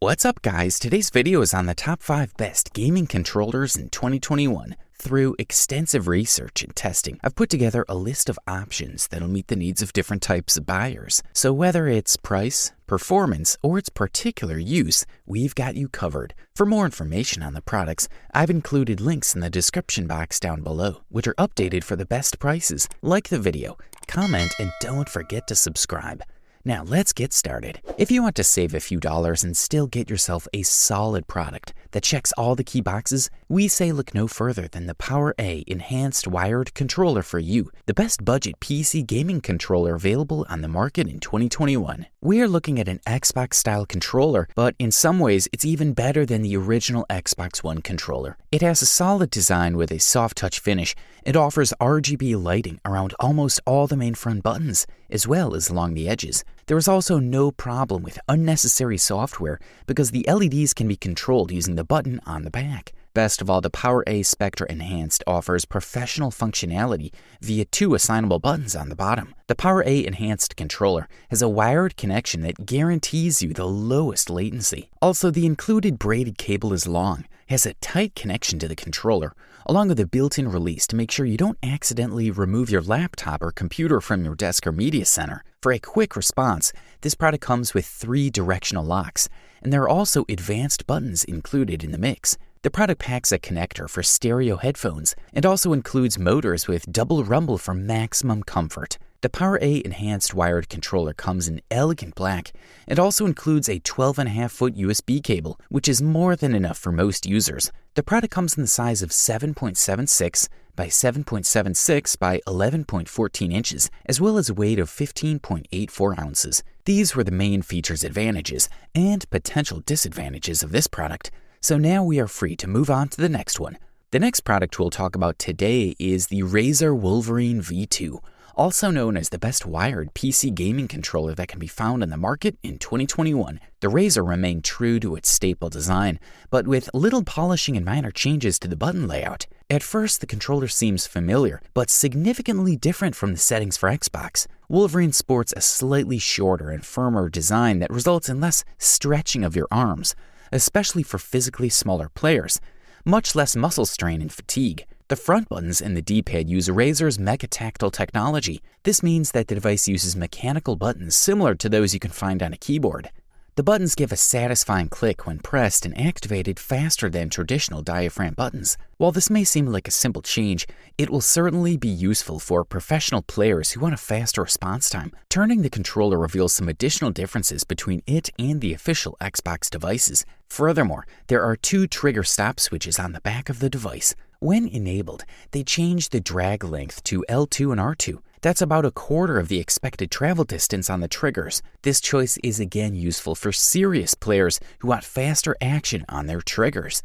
What's up guys, today's video is on the top 5 best gaming controllers in 2021. Through extensive research and testing, I've put together a list of options that'll meet the needs of different types of buyers. So whether it's price, performance, or its particular use, we've got you covered. For more information on the products, I've included links in the description box down below, which are updated for the best prices. Like the video, comment, and don't forget to subscribe. Now let's get started. If you want to save a few dollars and still get yourself a solid product that checks all the key boxes, we say look no further than the PowerA Enhanced Wired Controller for you, the best budget PC gaming controller available on the market in 2021. We are looking at an Xbox-style controller, but in some ways it's even better than the original Xbox One controller. It has a solid design with a soft touch finish. It offers RGB lighting around almost all the main front buttons, as well as along the edges. There is also no problem with unnecessary software because the LEDs can be controlled using the button on the back. Best of all, the PowerA Spectra Enhanced offers professional functionality via 2 assignable buttons on the bottom. The PowerA Enhanced controller has a wired connection that guarantees you the lowest latency. Also, the included braided cable is long, has a tight connection to the controller, along with a built-in release to make sure you don't accidentally remove your laptop or computer from your desk or media center. For a quick response, this product comes with 3 directional locks, and there are also advanced buttons included in the mix. The product packs a connector for stereo headphones and also includes motors with double rumble for maximum comfort. The PowerA Enhanced Wired Controller comes in elegant black and also includes a 12.5-foot USB cable, which is more than enough for most users. The product comes in the size of 7.76 by 7.76 by 11.14 inches, as well as a weight of 15.84 ounces. These were the main features, advantages, and potential disadvantages of this product. So now we are free to move on to the next one. The next product we'll talk about today is the Razer Wolverine V2, also known as the best wired PC gaming controller that can be found on the market in 2021. The Razer remained true to its staple design, but with little polishing and minor changes to the button layout. At first, the controller seems familiar, but significantly different from the settings for Xbox. Wolverine sports a slightly shorter and firmer design that results in less stretching of your arms, especially for physically smaller players, much less muscle strain and fatigue. The front buttons and the D-pad use Razer's Mega-Tactile technology. This means that the device uses mechanical buttons similar to those you can find on a keyboard. The buttons give a satisfying click when pressed and activated faster than traditional diaphragm buttons. While this may seem like a simple change, it will certainly be useful for professional players who want a faster response time. Turning the controller reveals some additional differences between it and the official Xbox devices. Furthermore, there are 2 trigger stop switches on the back of the device. When enabled, they change the drag length to L2 and R2. That's about 1/4 of the expected travel distance on the triggers. This choice is again useful for serious players who want faster action on their triggers.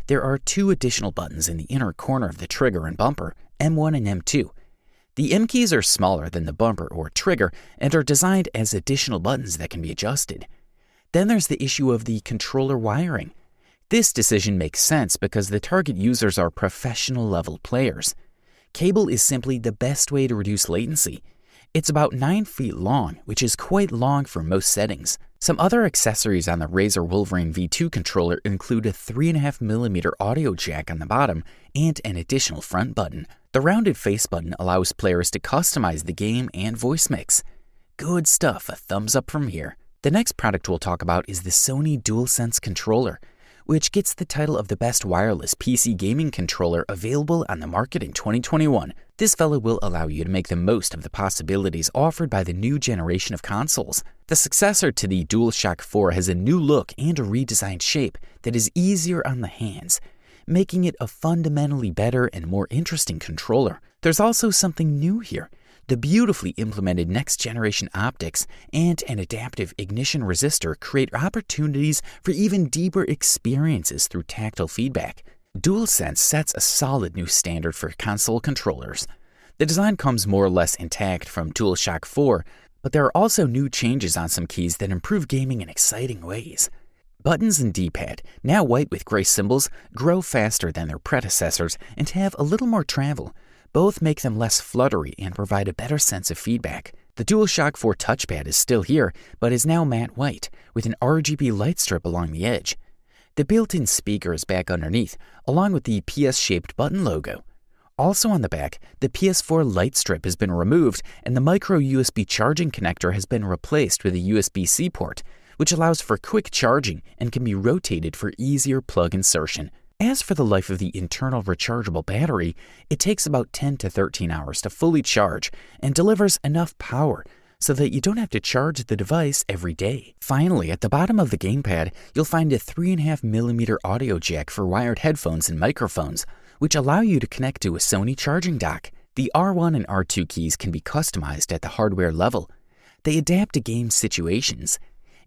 There are 2 additional buttons in the inner corner of the trigger and bumper, M1 and M2. The M keys are smaller than the bumper or trigger and are designed as additional buttons that can be adjusted. Then there's the issue of the controller wiring. This decision makes sense because the target users are professional-level players. Cable is simply the best way to reduce latency. It's about 9 feet long, which is quite long for most settings. Some other accessories on the Razer Wolverine V2 controller include a 3.5mm audio jack on the bottom and an additional front button. The rounded face button allows players to customize the game and voice mix. Good stuff, a thumbs up from here. The next product we'll talk about is the Sony DualSense Controller, which gets the title of the best wireless PC gaming controller available on the market in 2021. This fellow will allow you to make the most of the possibilities offered by the new generation of consoles. The successor to the DualShock 4 has a new look and a redesigned shape that is easier on the hands, making it a fundamentally better and more interesting controller. There's also something new here. The beautifully implemented next-generation optics and an adaptive ignition resistor create opportunities for even deeper experiences through tactile feedback. DualSense sets a solid new standard for console controllers. The design comes more or less intact from DualShock 4, but there are also new changes on some keys that improve gaming in exciting ways. Buttons and D-pad, now white with gray symbols, grow faster than their predecessors and have a little more travel. Both make them less fluttery and provide a better sense of feedback. The DualShock 4 touchpad is still here, but is now matte white, with an RGB light strip along the edge. The built-in speaker is back underneath, along with the PS-shaped button logo. Also on the back, the PS4 light strip has been removed and the micro USB charging connector has been replaced with a USB-C port, which allows for quick charging and can be rotated for easier plug insertion. As for the life of the internal rechargeable battery, it takes about 10 to 13 hours to fully charge and delivers enough power so that you don't have to charge the device every day. Finally, at the bottom of the gamepad, you'll find a 3.5mm audio jack for wired headphones and microphones, which allow you to connect to a Sony charging dock. The R1 and R2 keys can be customized at the hardware level. They adapt to game situations.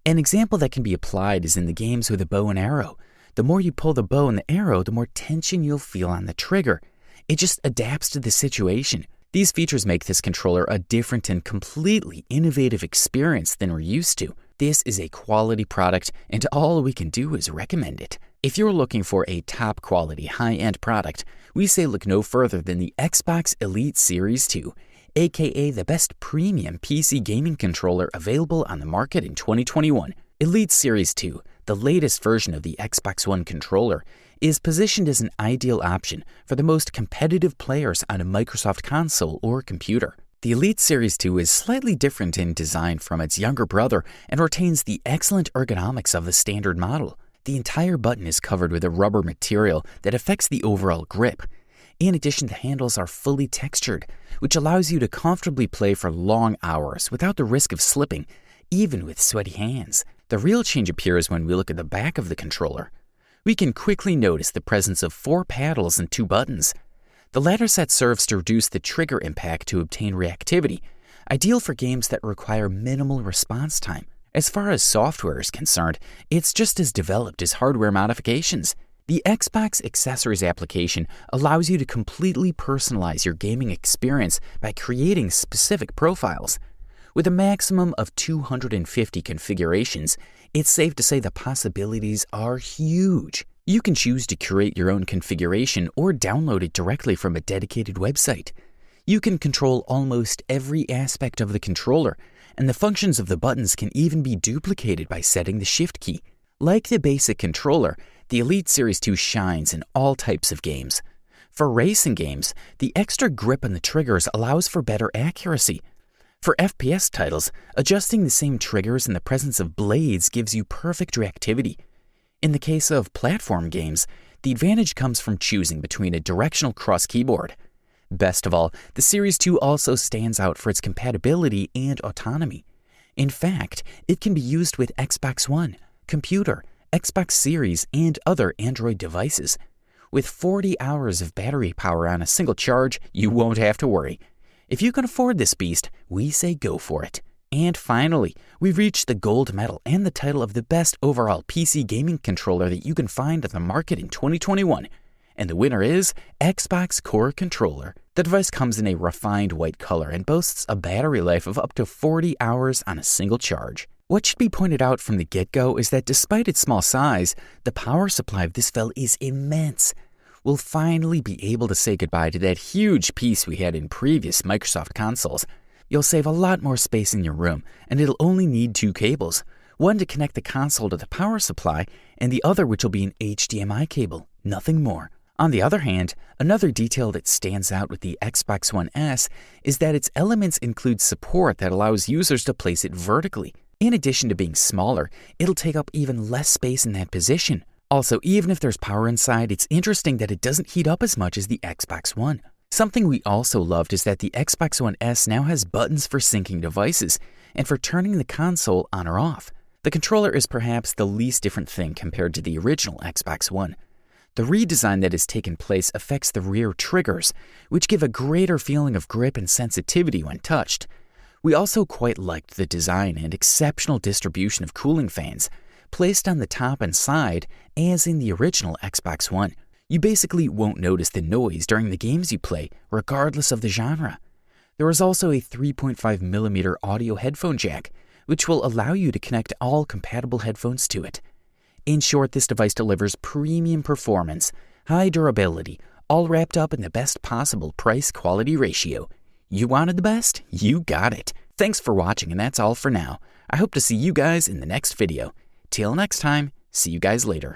An example that can be applied is in the games with a bow and arrow. The more you pull the bow and the arrow, the more tension you'll feel on the trigger. It just adapts to the situation. These features make this controller a different and completely innovative experience than we're used to. This is a quality product, and all we can do is recommend it. If you're looking for a top-quality, high-end product, we say look no further than the Xbox Elite Series 2, aka the best premium PC gaming controller available on the market in 2021. Elite Series 2, the latest version of the Xbox One controller, is positioned as an ideal option for the most competitive players on a Microsoft console or computer. The Elite Series 2 is slightly different in design from its younger brother and retains the excellent ergonomics of the standard model. The entire button is covered with a rubber material that affects the overall grip. In addition, the handles are fully textured, which allows you to comfortably play for long hours without the risk of slipping, even with sweaty hands. The real change appears when we look at the back of the controller. We can quickly notice the presence of 4 paddles and 2 buttons. The latter set serves to reduce the trigger impact to obtain reactivity, ideal for games that require minimal response time. As far as software is concerned, it's just as developed as hardware modifications. The Xbox Accessories application allows you to completely personalize your gaming experience by creating specific profiles. With a maximum of 250 configurations, it's safe to say the possibilities are huge. You can choose to curate your own configuration or download it directly from a dedicated website. You can control almost every aspect of the controller, and the functions of the buttons can even be duplicated by setting the Shift key. Like the basic controller, the Elite Series 2 shines in all types of games. For racing games, the extra grip on the triggers allows for better accuracy. For FPS titles, adjusting the same triggers in the presence of blades gives you perfect reactivity. In the case of platform games, the advantage comes from choosing between a directional cross keyboard. Best of all, the Series 2 also stands out for its compatibility and autonomy. In fact, it can be used with Xbox One, computer, Xbox Series, and other Android devices. With 40 hours of battery power on a single charge, you won't have to worry. If you can afford this beast, we say go for it. And finally, we've reached the gold medal and the title of the best overall PC gaming controller that you can find on the market in 2021. And the winner is Xbox Core Controller. The device comes in a refined white color and boasts a battery life of up to 40 hours on a single charge. What should be pointed out from the get-go is that despite its small size, the power supply of this fella is immense. We'll finally be able to say goodbye to that huge piece we had in previous Microsoft consoles. You'll save a lot more space in your room, and it'll only need 2 cables, one to connect the console to the power supply, and the other which will be an HDMI cable, nothing more. On the other hand, another detail that stands out with the Xbox One S is that its elements include support that allows users to place it vertically. In addition to being smaller, it'll take up even less space in that position. Also, even if there's power inside, it's interesting that it doesn't heat up as much as the Xbox One. Something we also loved is that the Xbox One S now has buttons for syncing devices and for turning the console on or off. The controller is perhaps the least different thing compared to the original Xbox One. The redesign that has taken place affects the rear triggers, which give a greater feeling of grip and sensitivity when touched. We also quite liked the design and exceptional distribution of cooling fans, placed on the top and side as in the original Xbox One. You basically won't notice the noise during the games you play, regardless of the genre. There is also a 3.5mm audio headphone jack, which will allow you to connect all compatible headphones to it. In short, this device delivers premium performance, high durability, all wrapped up in the best possible price-quality ratio. You wanted the best? You got it. Thanks for watching, and that's all for now. I hope to see you guys in the next video. Till next time, see you guys later.